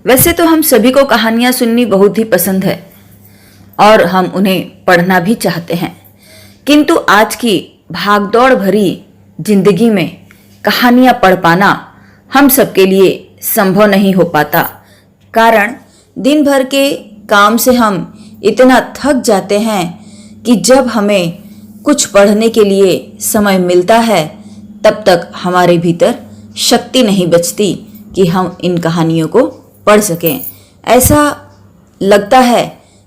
वैसे तो हम सभी को कहानियां सुननी बहुत ही पसंद है और हम उन्हें पढ़ना भी चाहते हैं, किंतु आज की भागदौड़ भरी जिंदगी में कहानियां पढ़ पाना हम सबके लिए संभव नहीं हो पाता। कारण दिन भर के काम से हम इतना थक जाते हैं कि जब हमें कुछ पढ़ने के लिए समय मिलता है तब तक हमारे भीतर शक्ति नहीं बचती कि हम इन कहानियों को पढ़ सकें। ऐसा लगता है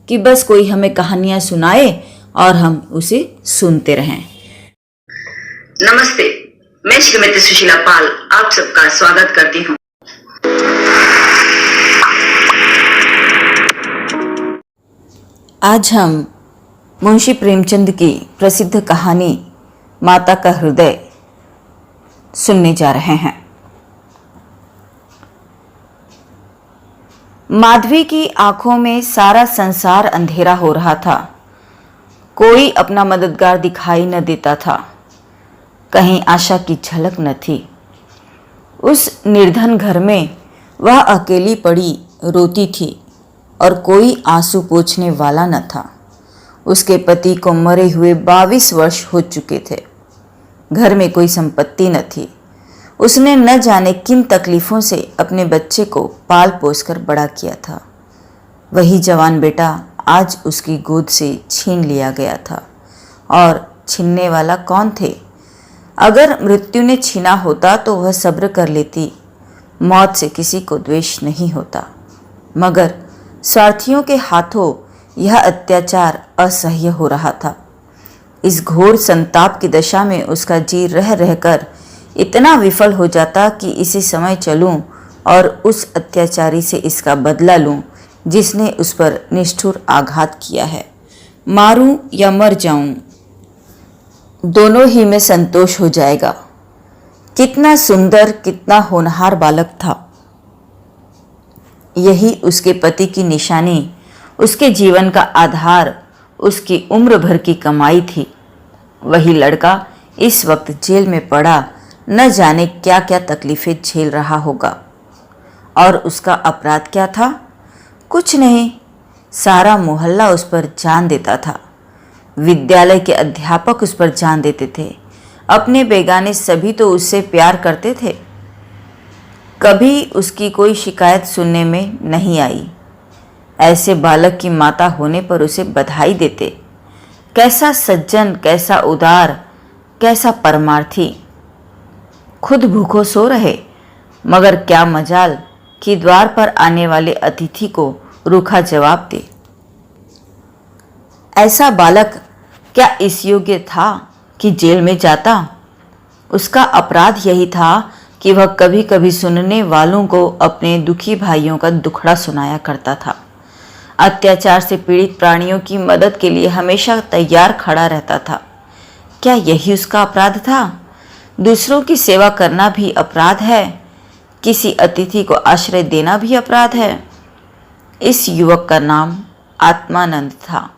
कि बस कोई हमें कहानियां सुनाए और हम उसे सुनते रहें। नमस्ते, मैं श्रीमती सुशीला पाल आप सबका स्वागत करती हूँ। आज हम मुंशी प्रेमचंद की प्रसिद्ध कहानी माता का हृदय सुनने जा रहे हैं। माधवी की आंखों में सारा संसार अंधेरा हो रहा था। कोई अपना मददगार दिखाई न देता था। कहीं आशा की झलक न थी। उस निर्धन घर में वह अकेली पड़ी रोती थी और कोई आंसू पोंछने वाला न था। उसके पति को मरे हुए 22 वर्ष हो चुके थे। घर में कोई संपत्ति न थी। उसने न जाने किन तकलीफ़ों से अपने बच्चे को पाल पोस कर बड़ा किया था। वही जवान बेटा आज उसकी गोद से छीन लिया गया था। और छीनने वाला कौन थे? अगर मृत्यु ने छीना होता तो वह सब्र कर लेती। मौत से किसी को द्वेष नहीं होता, मगर स्वार्थियों के हाथों यह अत्याचार असह्य हो रहा था। इस घोर संताप की दशा में उसका जी रह रहकर इतना विफल हो जाता कि इसी समय चलूं और उस अत्याचारी से इसका बदला लूं जिसने उस पर निष्ठुर आघात किया है। मारूं या मर जाऊं, दोनों ही में संतोष हो जाएगा। कितना सुंदर, कितना होनहार बालक था। यही उसके पति की निशानी, उसके जीवन का आधार, उसकी उम्र भर की कमाई थी। वही लड़का इस वक्त जेल में पड़ा न जाने क्या क्या तकलीफें झेल रहा होगा। और उसका अपराध क्या था? कुछ नहीं। सारा मोहल्ला उस पर जान देता था। विद्यालय के अध्यापक उस पर जान देते थे। अपने बेगाने सभी तो उससे प्यार करते थे। कभी उसकी कोई शिकायत सुनने में नहीं आई। ऐसे बालक की माता होने पर उसे बधाई देते। कैसा सज्जन, कैसा उदार, कैसा परमार्थी। खुद भूखों सो रहे, मगर क्या मजाल कि द्वार पर आने वाले अतिथि को रूखा जवाब दे। ऐसा बालक क्या इस योग्य था कि जेल में जाता? उसका अपराध यही था कि वह कभी कभी सुनने वालों को अपने दुखी भाइयों का दुखड़ा सुनाया करता था। अत्याचार से पीड़ित प्राणियों की मदद के लिए हमेशा तैयार खड़ा रहता था। क्या यही उसका अपराध था? दूसरों की सेवा करना भी अपराध है। किसी अतिथि को आश्रय देना भी अपराध है। इस युवक का नाम आत्मानंद था।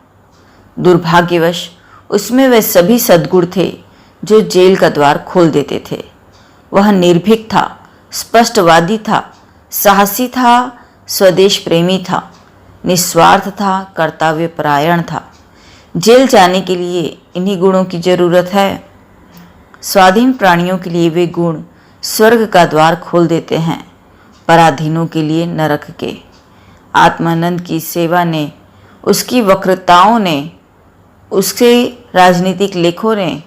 दुर्भाग्यवश उसमें वे सभी सद्गुण थे जो जेल का द्वार खोल देते थे। वह निर्भीक था, स्पष्टवादी था, साहसी था, स्वदेश प्रेमी था, निस्वार्थ था, कर्तव्यपरायण था। जेल जाने के लिए इन्हीं गुणों की जरूरत है। स्वाधीन प्राणियों के लिए वे गुण स्वर्ग का द्वार खोल देते हैं, पराधीनों के लिए नरक के। आत्मानंद की सेवा ने, उसकी वक्रताओं ने, उसके राजनीतिक लेखों ने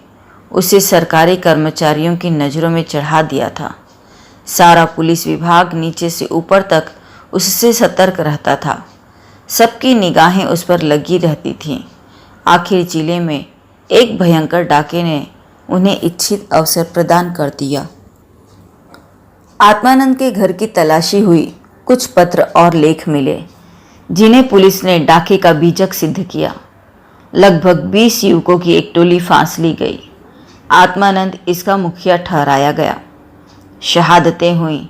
उसे सरकारी कर्मचारियों की नज़रों में चढ़ा दिया था। सारा पुलिस विभाग नीचे से ऊपर तक उससे सतर्क रहता था। सबकी निगाहें उस पर लगी रहती थीं। आखिर जिले में एक भयंकर डाके ने उन्हें इच्छित अवसर प्रदान कर दिया। आत्मानंद के घर की तलाशी हुई। कुछ पत्र और लेख मिले जिन्हें पुलिस ने डाके का बीजक सिद्ध किया। लगभग 20 युवकों की एक टोली फांस ली गई। आत्मानंद इसका मुखिया ठहराया गया। शहादतें हुई।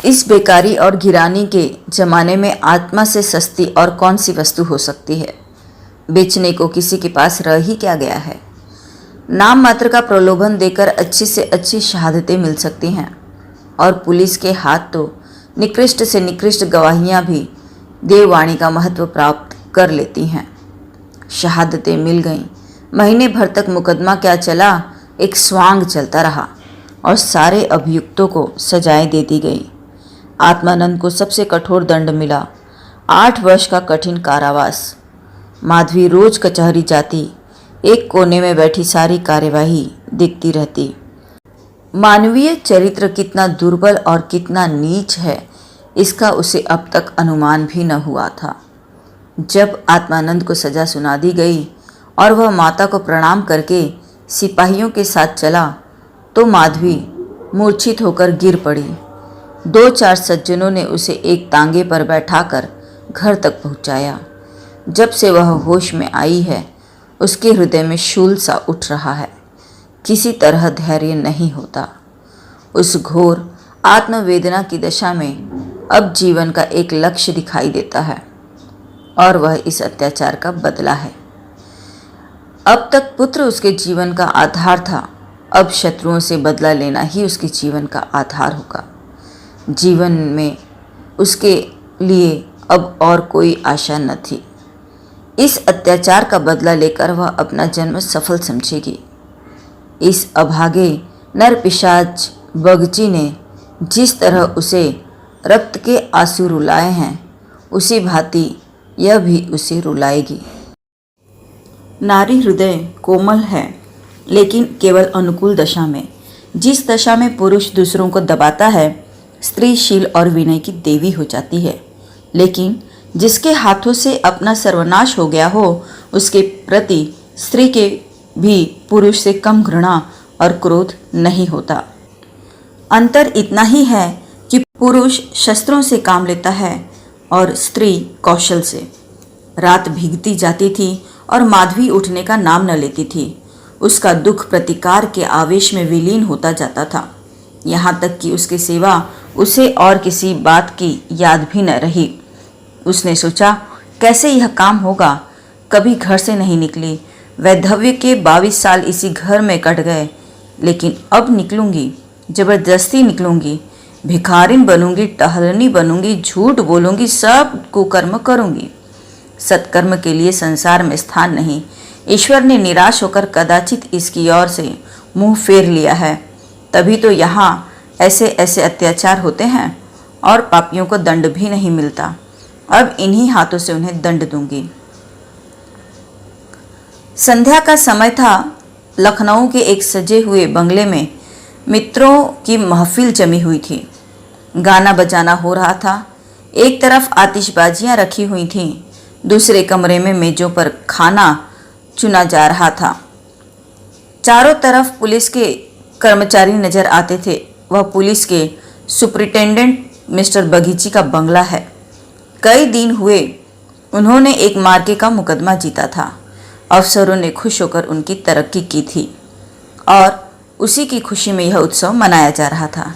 इस बेकारी और घिरानी के जमाने में आत्मा से सस्ती और कौन सी वस्तु हो सकती है? बेचने को किसी के पास रह ही क्या गया है? नाम मात्र का प्रलोभन देकर अच्छी से अच्छी शहादतें मिल सकती हैं और पुलिस के हाथ तो निकृष्ट से निकृष्ट गवाहियाँ भी देववाणी का महत्व प्राप्त कर लेती हैं। शहादतें मिल गईं। महीने भर तक मुकदमा क्या चला, एक स्वांग चलता रहा और सारे अभियुक्तों को सजाएं दे दी गई। आत्मानंद को सबसे कठोर दंड मिला, 8 वर्ष का कठिन कारावास। माधवी रोज कचहरी जाती, एक कोने में बैठी सारी कार्यवाही देखती रहती। मानवीय चरित्र कितना दुर्बल और कितना नीच है, इसका उसे अब तक अनुमान भी न हुआ था। जब आत्मानंद को सजा सुना दी गई और वह माता को प्रणाम करके सिपाहियों के साथ चला तो माधवी मूर्छित होकर गिर पड़ी। 2-4 सज्जनों ने उसे एक तांगे पर बैठाकर घर तक पहुंचाया। जब से वह होश में आई है, उसके हृदय में शूल सा उठ रहा है। किसी तरह धैर्य नहीं होता। उस घोर आत्मवेदना की दशा में अब जीवन का एक लक्ष्य दिखाई देता है और वह इस अत्याचार का बदला है। अब तक पुत्र उसके जीवन का आधार था, अब शत्रुओं से बदला लेना ही उसके जीवन का आधार होगा। जीवन में उसके लिए अब और कोई आशा न थी। इस अत्याचार का बदला लेकर वह अपना जन्म सफल समझेगी। इस अभागे नरपिशाच बगची ने जिस तरह उसे रक्त के आंसू रुलाए हैं, उसी भांति यह भी उसे रुलाएगी। नारी हृदय कोमल है, लेकिन केवल अनुकूल दशा में। जिस दशा में पुरुष दूसरों को दबाता है, स्त्री शील और विनय की देवी हो जाती है। लेकिन जिसके हाथों से अपना सर्वनाश हो गया हो, उसके प्रति स्त्री के भी पुरुष से कम घृणा और क्रोध नहीं होता। अंतर इतना ही है कि पुरुष शस्त्रों से काम लेता है और स्त्री कौशल से। रात भीगती जाती थी और माधवी उठने का नाम न लेती थी। उसका दुख प्रतिकार के आवेश में विलीन होता जाता था, यहाँ तक कि उसके सिवा उसे और किसी बात की याद भी न रही। उसने सोचा, कैसे यह काम होगा। कभी घर से नहीं निकली। वैधव्य के 22 साल इसी घर में कट गए, लेकिन अब निकलूंगी, जबरदस्ती निकलूंगी। भिखारिन बनूंगी, टहलनी बनूंगी, झूठ बोलूंगी, सब कुकर्म करूंगी। सत्कर्म के लिए संसार में स्थान नहीं। ईश्वर ने निराश होकर कदाचित इसकी ओर से मुंह फेर लिया है। तभी तो यहाँ ऐसे ऐसे अत्याचार होते हैं और पापियों को दंड भी नहीं मिलता। अब इन्हीं हाथों से उन्हें दंड दूंगी। संध्या का समय था। लखनऊ के एक सजे हुए बंगले में मित्रों की महफिल जमी हुई थी। गाना बजाना हो रहा था। एक तरफ आतिशबाजियां रखी हुई थीं, दूसरे कमरे में मेजों पर खाना चुना जा रहा था। चारों तरफ पुलिस के कर्मचारी नजर आते थे। वह पुलिस के सुपरिटेंडेंट मिस्टर बगीची का बंगला है। कई दिन हुए उन्होंने एक मार्के का मुकदमा जीता था। अफसरों ने खुश होकर उनकी तरक्की की थी और उसी की खुशी में यह उत्सव मनाया जा रहा था।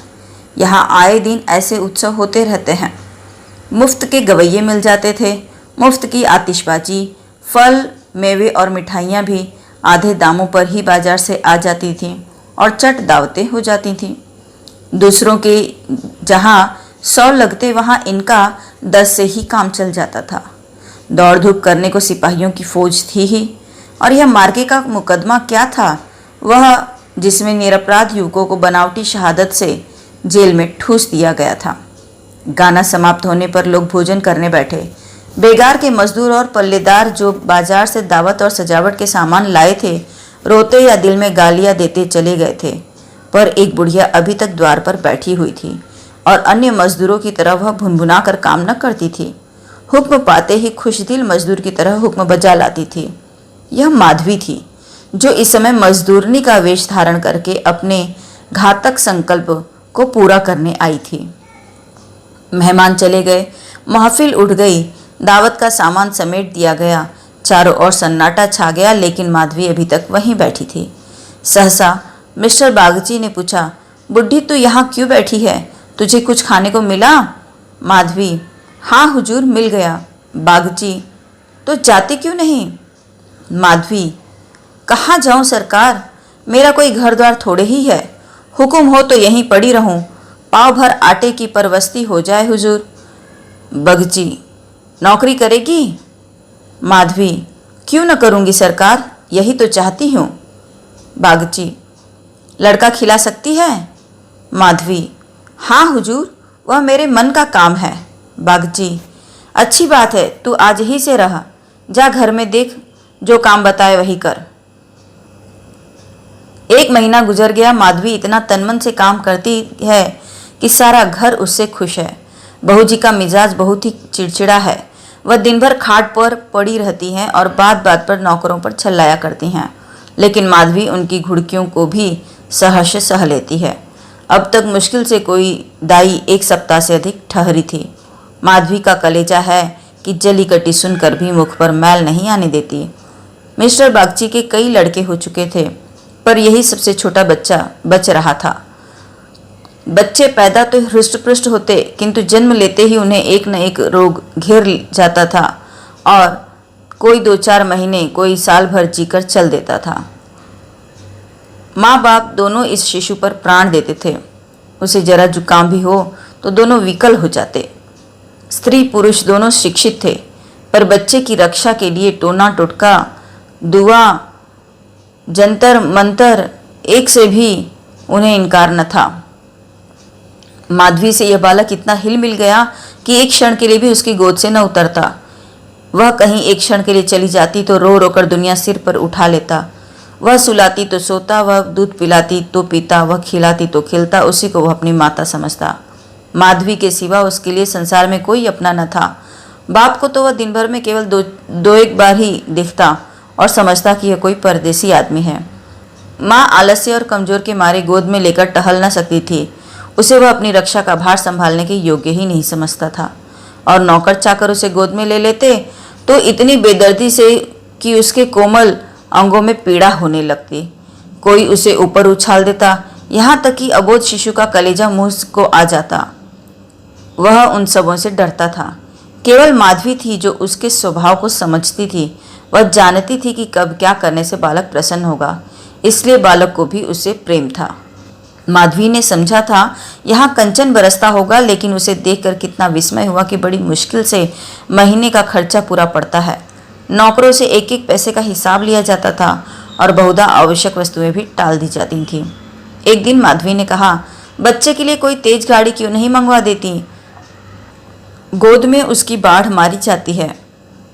यहाँ आए दिन ऐसे उत्सव होते रहते हैं। मुफ्त के गवैये मिल जाते थे, मुफ्त की आतिशबाजी, फल, मेवे और मिठाइयाँ भी आधे दामों पर ही बाजार से आ जाती थीं और चट दावतें हो जाती थीं। दूसरों के जहाँ 100 लगते, वहाँ इनका 10 से ही काम चल जाता था। दौड़ धूप करने को सिपाहियों की फौज थी ही। और यह मार्के का मुकदमा क्या था, वह जिसमें निरपराध युवकों को बनावटी शहादत से जेल में ठूस दिया गया था। गाना समाप्त होने पर लोग भोजन करने बैठे। बेगार के मजदूर और पल्लेदार जो बाजार से दावत और सजावट के सामान लाए थे, रोते या दिल में गालियां देते चले गए थे। पर एक बुढ़िया अभी तक द्वार पर बैठी हुई थी और अन्य मजदूरों की तरह वह भुनभुना कर काम न करती थी। हुक्म पाते ही खुशदिल मजदूर की तरह हुक्म बजा लाती थी। यह माधवी थी, जो इस समय मजदूरनी का वेश धारण करके अपने घातक संकल्प को पूरा करने आई थी। मेहमान चले गए, महफिल उठ गई, दावत का सामान समेट दिया गया। चारों ओर सन्नाटा छा गया, लेकिन माधवी अभी तक वहीं बैठी थी। सहसा मिस्टर बागची ने पूछा, बुढ़ी तू यहाँ क्यों बैठी है? तुझे कुछ खाने को मिला? माधवी, हाँ हुजूर, मिल गया। बागची, तो जाती क्यों नहीं? माधवी, कहाँ जाऊँ सरकार, मेरा कोई घर द्वार थोड़े ही है। हुक्म हो तो यहीं पड़ी रहूँ, पाव भर आटे की परवस्ती हो जाए हुजूर। बगची, नौकरी करेगी? माधवी, क्यों न करूँगी सरकार, यही तो चाहती हूँ। बागची, लड़का खिला सकती है? माधवी, हाँ हुजूर, वह मेरे मन का काम है। बागची, अच्छी बात है, तू आज ही से रह, जा घर में देख, जो काम बताए वही कर। 1 महीना गुजर गया। माधवी इतना तनमन से काम करती है कि सारा घर उससे खुश है। बहू जी का मिजाज बहुत ही चिड़चिड़ा है। वह दिन भर खाट पर पड़ी रहती हैं और बात बात पर नौकरों पर छल्लाया करती हैं, लेकिन माधवी उनकी घुड़कियों को भी सहर्ष सह लेती है। अब तक मुश्किल से कोई दाई 1 सप्ताह से अधिक ठहरी थी। माधवी का कलेजा है कि जली कटी सुनकर भी मुख पर मैल नहीं आने देती। मिस्टर बागची के कई लड़के हो चुके थे, पर यही सबसे छोटा बच्चा बच रहा था। बच्चे पैदा तो हृष्ट-पुष्ट होते, किंतु जन्म लेते ही उन्हें एक न एक रोग घेर जाता था और कोई 2-4 महीने, कोई साल भर जीकर चल देता था। माँ बाप दोनों इस शिशु पर प्राण देते थे। उसे जरा जुकाम भी हो तो दोनों विकल हो जाते। स्त्री पुरुष दोनों शिक्षित थे, पर बच्चे की रक्षा के लिए टोना टोटका, दुआ, जंतर मंतर, एक से भी उन्हें इनकार न था। माधवी से यह बालक इतना हिल मिल गया कि एक क्षण के लिए भी उसकी गोद से न उतरता। वह कहीं एक क्षण के लिए चली जाती तो रो रोकर दुनिया सिर पर उठा लेता। वह सुलाती तो सोता, वह दूध पिलाती तो पीता, वह खिलाती तो खिलता, उसी को वह अपनी माता समझता। माधवी के सिवा उसके लिए संसार में कोई अपना न था। बाप को तो वह दिन भर में केवल दो एक बार ही दिखता और समझता कि यह कोई परदेसी आदमी है। माँ आलस्य और कमजोर के मारे गोद में लेकर टहल न सकती थी। उसे वह अपनी रक्षा का भार संभालने के योग्य ही नहीं समझता था, और नौकर चाकर उसे गोद में ले लेते तो इतनी बेदर्दी से कि उसके कोमल अंगों में पीड़ा होने लगती। कोई उसे ऊपर उछाल देता, यहाँ तक कि अबोध शिशु का कलेजा मुंह को आ जाता। वह उन सबों से डरता था। केवल माधवी थी जो उसके स्वभाव को समझती थी। वह जानती थी कि कब क्या करने से बालक प्रसन्न होगा, इसलिए बालक को भी उससे प्रेम था। माधवी ने समझा था यहाँ कंचन बरसता होगा, लेकिन उसे देखकर कितना विस्मय हुआ कि बड़ी मुश्किल से महीने का खर्चा पूरा पड़ता है। नौकरों से एक एक पैसे का हिसाब लिया जाता था और बहुधा आवश्यक वस्तुएं भी टाल दी जाती थीं। एक दिन माधवी ने कहा, बच्चे के लिए कोई तेज गाड़ी क्यों नहीं मंगवा देती? गोद में उसकी बाढ़ मारी जाती है।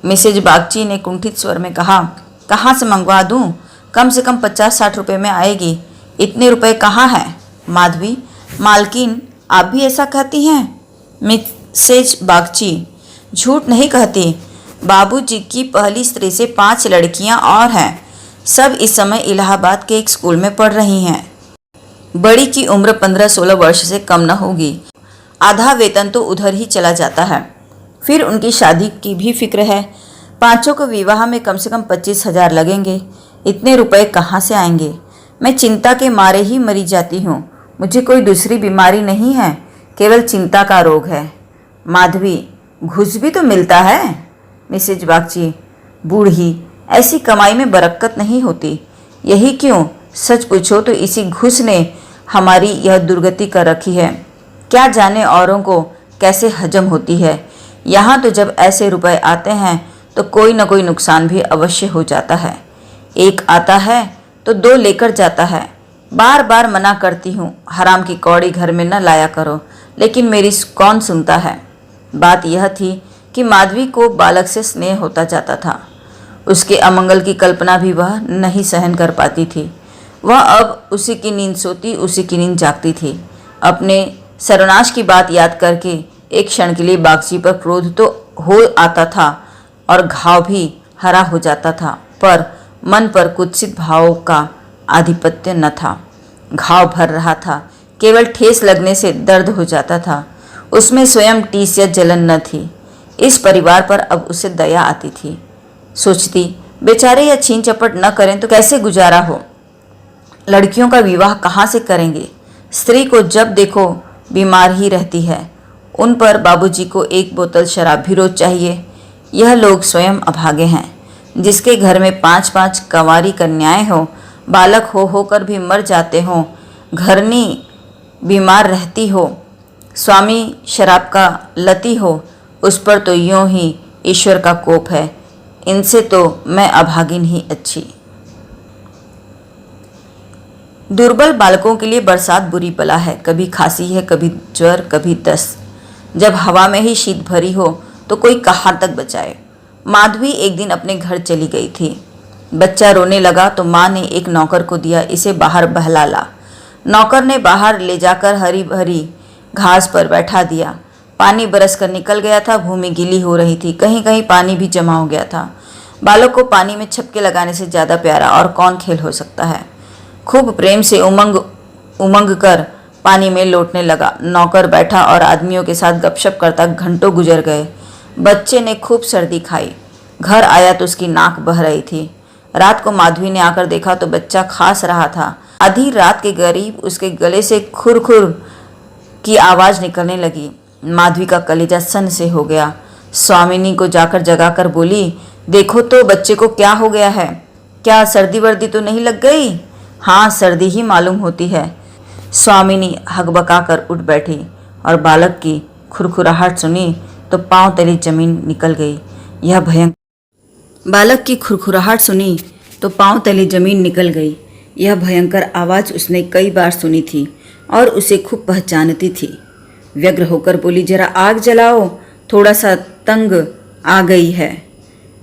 मिसेज बागची ने कुंठित स्वर में कहा, कहाँ से मंगवा दूं? कम से कम 50-60 रुपये में आएगी। इतने रुपए कहाँ हैं? माधवी, मालकिन, आप भी ऐसा कहती हैं? मिसेज बागची, झूठ नहीं कहती। बाबूजी की पहली स्त्री से 5 लड़कियां और हैं। सब इस समय इलाहाबाद के एक स्कूल में पढ़ रही हैं। बड़ी की उम्र 15-16 वर्ष से कम न होगी। आधा वेतन तो उधर ही चला जाता है। फिर उनकी शादी की भी फिक्र है। 5 को विवाह में कम से कम 25,000 लगेंगे। इतने रुपए कहाँ से आएंगे? मैं चिंता के मारे ही मरी जाती हूँ। मुझे कोई दूसरी बीमारी नहीं है, केवल चिंता का रोग है। माधवी, घूस भी तो मिलता है। मिसेज बागची, बूढ़ी, ऐसी कमाई में बरकत नहीं होती। यही क्यों? सच पूछो तो इसी घूस ने हमारी यह दुर्गति कर रखी है। क्या जाने औरों को कैसे हजम होती है। यहाँ तो जब ऐसे रुपए आते हैं तो कोई न कोई नुकसान भी अवश्य हो जाता है। एक आता है तो 2 लेकर जाता है। बार बार मना करती हूँ, हराम की कौड़ी घर में न लाया करो, लेकिन मेरी कौन सुनता है। बात यह थी कि माधवी को बालक से स्नेह होता जाता था। उसके अमंगल की कल्पना भी वह नहीं सहन कर पाती थी। वह अब उसी की नींद सोती, उसी की नींद जागती थी। अपने सर्वनाश की बात याद करके एक क्षण के लिए बागची पर क्रोध तो हो आता था और घाव भी हरा हो जाता था, पर मन पर कुत्सित भावों का आधिपत्य न था। घाव भर रहा था, केवल ठेस लगने से दर्द हो जाता था। उसमें स्वयं टीस या जलन न थी। इस परिवार पर अब उसे दया आती थी। सोचती, बेचारे या छीन चपट न करें तो कैसे गुजारा हो। लड़कियों का विवाह कहाँ से करेंगे? स्त्री को जब देखो बीमार ही रहती है। उन पर बाबूजी को 1 बोतल शराब भी रोज चाहिए। यह लोग स्वयं अभागे हैं। जिसके घर में 5-5 कंवारी कन्याएं हो, बालक हो होकर भी मर जाते हों, घरनी बीमार रहती हो, स्वामी शराब का लती हो, उस पर तो यूं ही ईश्वर का कोप है। इनसे तो मैं अभागिन ही अच्छी। दुर्बल बालकों के लिए बरसात बुरी बला है। कभी खांसी है, कभी ज्वर, कभी दस्त। जब हवा में ही शीत भरी हो तो कोई कहाँ तक बचाए। माधवी एक दिन अपने घर चली गई थी। बच्चा रोने लगा तो माँ ने एक नौकर को दिया, इसे बाहर बहला ला। नौकर ने बाहर ले जाकर हरी भरी घास पर बैठा दिया। पानी बरस कर निकल गया था, भूमि गीली हो रही थी, कहीं कहीं पानी भी जमा हो गया था। बालक को पानी में छपके लगाने से ज़्यादा प्यारा और कौन खेल हो सकता है। खूब प्रेम से उमंग कर पानी में लौटने लगा। नौकर बैठा और आदमियों के साथ गपशप करता घंटों गुजर गए। बच्चे ने खूब सर्दी खाई। घर आया तो उसकी नाक बह रही थी। रात को माधवी ने आकर देखा तो बच्चा खांस रहा था। आधी रात के करीब उसके गले से खुर खुर की आवाज़ निकलने लगी। माधवी का कलेजा सन से हो गया। स्वामिनी को जाकर जगाकर बोली, देखो तो बच्चे को क्या हो गया है, क्या सर्दी वर्दी तो नहीं लग गई? हाँ, सर्दी ही मालूम होती है। स्वामिनी हकबका कर उठ बैठी और बालक की खुरखुराहट सुनी तो पांव तले जमीन निकल गई। यह भयंकर आवाज़ उसने कई बार सुनी थी और उसे खूब पहचानती थी। व्यग्र होकर बोली, जरा आग जलाओ, थोड़ा सा तंग आ गई है।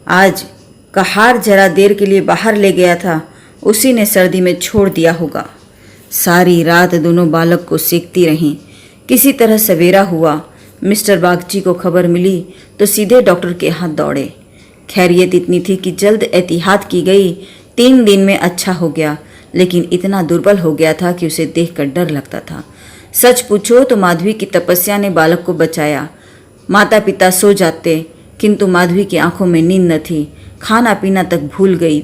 आज कहार जरा देर के लिए बाहर ले गया था, उसी ने सर्दी में छोड़ दिया होगा। सारी रात दोनों बालक को सेकती रहीं। किसी तरह सवेरा हुआ। मिस्टर बागची को खबर मिली तो सीधे डॉक्टर के यहाँ दौड़े। खैरियत इतनी थी कि जल्द एहतियात की गई। 3 दिन में अच्छा हो गया, लेकिन इतना दुर्बल हो गया था कि उसे देखकर डर लगता था। सच पूछो तो माधवी की तपस्या ने बालक को बचाया। माता पिता सो जाते, किंतु माधवी की आंखों में नींद न थी। खाना पीना तक भूल गई।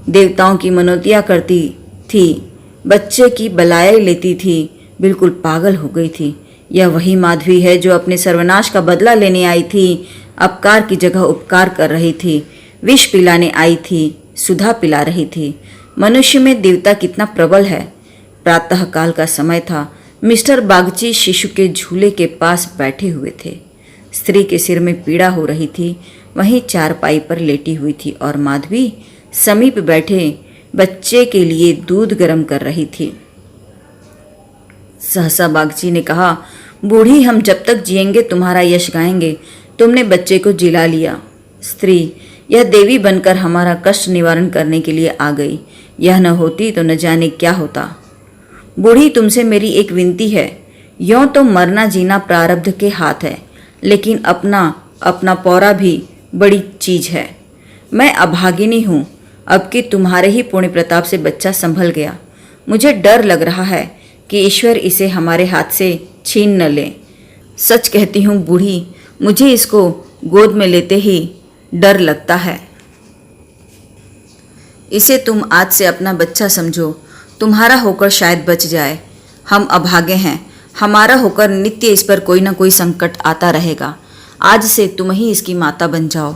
देवताओं की मनोतियाँ करती थी, बच्चे की बलाएं लेती थी, बिल्कुल पागल हो गई थी। यह वही माधवी है जो अपने सर्वनाश का बदला लेने आई थी। अपकार की जगह उपकार कर रही थी। विष पिलाने आई थी, सुधा पिला रही थी। मनुष्य में देवता कितना प्रबल है। प्रातः काल का समय था। मिस्टर बागची शिशु के झूले के पास बैठे हुए थे। स्त्री के सिर में पीड़ा हो रही थी, वहीं चारपाई पर लेटी हुई थी और माधवी समीप बैठे बच्चे के लिए दूध गर्म कर रही थी। सहसा बागची ने कहा, बूढ़ी, हम जब तक जिएंगे तुम्हारा यश गाएंगे। तुमने बच्चे को जिला लिया। स्त्री, यह देवी बनकर हमारा कष्ट निवारण करने के लिए आ गई। यह न होती तो न जाने क्या होता। बूढ़ी, तुमसे मेरी एक विनती है। यों तो मरना जीना प्रारब्ध के हाथ है, लेकिन अपना पौरा भी बड़ी चीज है। मैं अभागिनी हूँ। अब कि तुम्हारे ही पुण्य प्रताप से बच्चा संभल गया। मुझे डर लग रहा है कि ईश्वर इसे हमारे हाथ से छीन न ले। सच कहती हूँ बूढ़ी, मुझे इसको गोद में लेते ही डर लगता है। इसे तुम आज से अपना बच्चा समझो। तुम्हारा होकर शायद बच जाए। हम अभागे हैं। हमारा होकर नित्य इस पर कोई ना कोई संकट आता रहेगा। आज से तुम ही इसकी माता बन जाओ।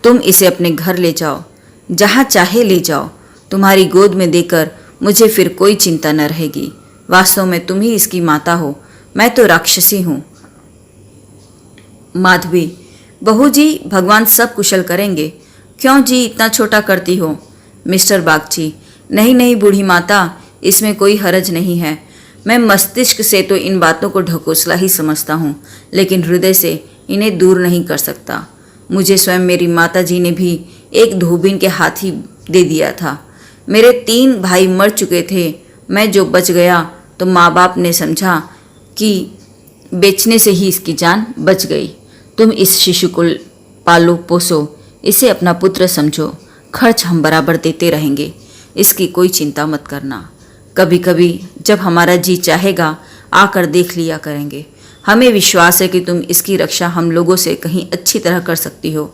तुम इसे अपने घर ले जाओ, जहाँ चाहे ले जाओ। तुम्हारी गोद में देकर मुझे फिर कोई चिंता न रहेगी। वास्तव में तुम ही इसकी माता हो, मैं तो राक्षसी हूँ। माधवी, बहू जी, भगवान सब कुशल करेंगे। क्यों जी इतना छोटा करती हो? मिस्टर बागची, नहीं बूढ़ी माता, इसमें कोई हरज नहीं है। मैं मस्तिष्क से तो इन बातों को ढकोसला ही समझता हूँ, लेकिन हृदय से इन्हें दूर नहीं कर सकता। मुझे स्वयं मेरी माता जी ने भी एक धोबिन के हाथी दे दिया था। मेरे 3 भाई मर चुके थे। मैं जो बच गया तो माँ बाप ने समझा कि बेचने से ही इसकी जान बच गई। तुम इस शिशु को पालो पोसो, इसे अपना पुत्र समझो। खर्च हम बराबर देते रहेंगे, इसकी कोई चिंता मत करना। कभी कभी जब हमारा जी चाहेगा आकर देख लिया करेंगे। हमें विश्वास है कि तुम इसकी रक्षा हम लोगों से कहीं अच्छी तरह कर सकती हो।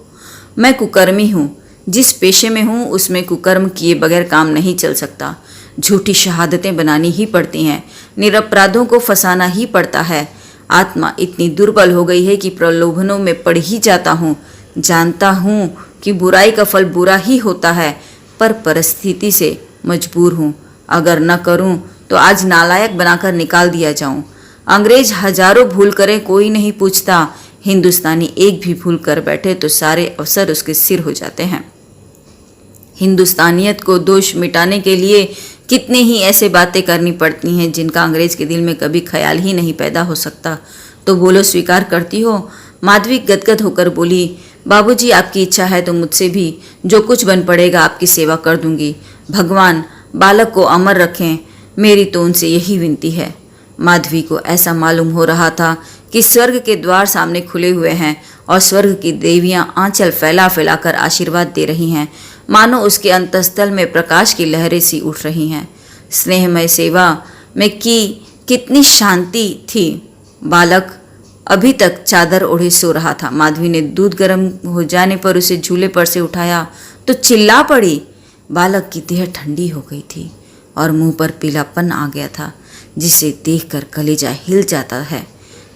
मैं कुकर्मी हूँ। जिस पेशे में हूँ उसमें कुकर्म किए बगैर काम नहीं चल सकता। झूठी शहादतें बनानी ही पड़ती हैं, निरपराधों को फंसाना ही पड़ता है। आत्मा इतनी दुर्बल हो गई है कि प्रलोभनों में पड़ ही जाता हूँ। जानता हूँ कि बुराई का फल बुरा ही होता है, पर परिस्थिति से मजबूर हूँ। अगर न करूँ तो आज नालायक बनाकर निकाल दिया जाऊँ। अंग्रेज हजारों भूल करे कोई नहीं पूछता, हिंदुस्तानी एक भी भूल कर बैठे तो सारे अफसर उसके सिर हो जाते हैं। हिंदुस्तानियत को दोष मिटाने के लिए कितने ही ऐसे बातें करनी पड़ती हैं जिनका अंग्रेज के दिल में कभी ख्याल ही नहीं पैदा हो सकता। तो बोलो, स्वीकार करती हो? माधवी गदगद होकर बोली, बाबूजी आपकी इच्छा है तो मुझसे भी जो कुछ बन पड़ेगा आपकी सेवा कर दूंगी। भगवान बालक को अमर रखें, मेरी तो उनसे यही विनती है। माधवी को ऐसा मालूम हो रहा था कि स्वर्ग के द्वार सामने खुले हुए हैं और स्वर्ग की देवियां आंचल फैला फैला कर आशीर्वाद दे रही हैं, मानो उसके अंतस्थल में प्रकाश की लहरें सी उठ रही हैं। स्नेहमय सेवा में कितनी शांति थी। बालक अभी तक चादर ओढ़े सो रहा था। माधवी ने दूध गर्म हो जाने पर उसे झूले पर से उठाया तो चिल्ला पड़ी। बालक की देह ठंडी हो गई थी और मुंह पर पीलापन आ गया था, जिसे देखकर कलेजा हिल जाता है,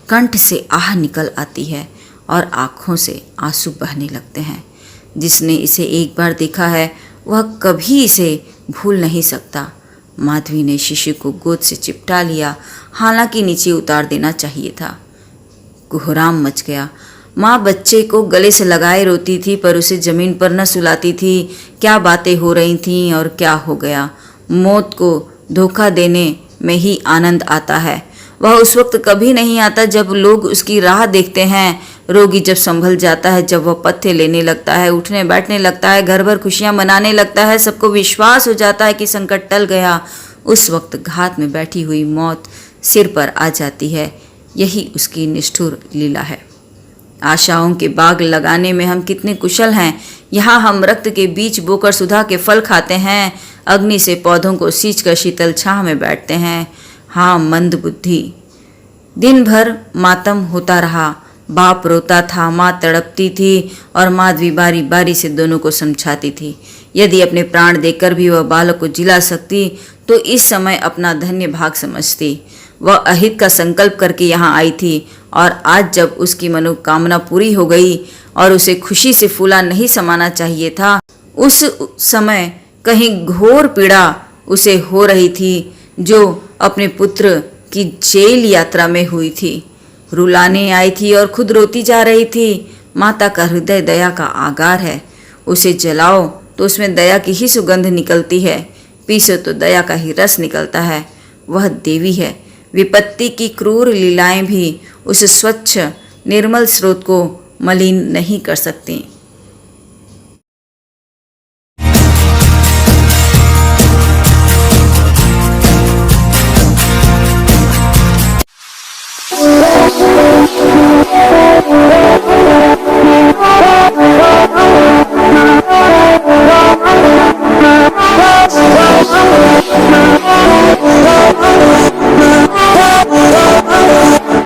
कंठ से आह निकल आती है और आँखों से आंसू बहने लगते हैं। जिसने इसे एक बार देखा है वह कभी इसे भूल नहीं सकता। माधवी ने शिशु को गोद से चिपटा लिया, हालांकि नीचे उतार देना चाहिए था। कोहराम मच गया। माँ बच्चे को गले से लगाए रोती थी पर उसे जमीन पर न सुलाती थी। क्या बातें हो रही थीं और क्या हो गया। मौत को धोखा देने में ही आनंद आता है। वह उस वक्त कभी नहीं आता जब लोग उसकी राह देखते हैं। रोगी जब संभल जाता है, जब वह पत्ते लेने लगता है, उठने बैठने लगता है, घर भर खुशियां मनाने लगता है, सबको विश्वास हो जाता है कि संकट टल गया, उस वक्त घात में बैठी हुई मौत सिर पर आ जाती है। यही उसकी निष्ठुर लीला है। आशाओं के बाग लगाने में हम कितने कुशल हैं। यहाँ हम रक्त के बीज बोकर सुधा के फल खाते हैं, अग्नि से पौधों को सींचकर शीतल छांव में बैठते हैं। हाँ, मंद बुद्धि। दिन भर मातम होता रहा। बाप रोता था, माँ तड़पती थी और माधवी बारी बारी से दोनों को समझाती थी। यदि अपने प्राण देकर भी वह बालक को जिला सकती तो इस समय अपना धन्य भाग समझती। वह अहित का संकल्प करके यहाँ आई थी और आज जब उसकी मनोकामना पूरी हो गई और उसे खुशी से फूला नहीं समाना चाहिए था, उस समय कहीं घोर पीड़ा उसे हो रही थी जो अपने पुत्र की जेल यात्रा में हुई थी। रुलाने आई थी और खुद रोती जा रही थी। माता का हृदय दया का आगार है। उसे जलाओ तो उसमें दया की ही सुगंध निकलती है, पीसो तो दया का ही रस निकलता है। वह देवी है। विपत्ति की क्रूर लीलाएं भी उस स्वच्छ निर्मल स्रोत को मलिन नहीं कर सकती।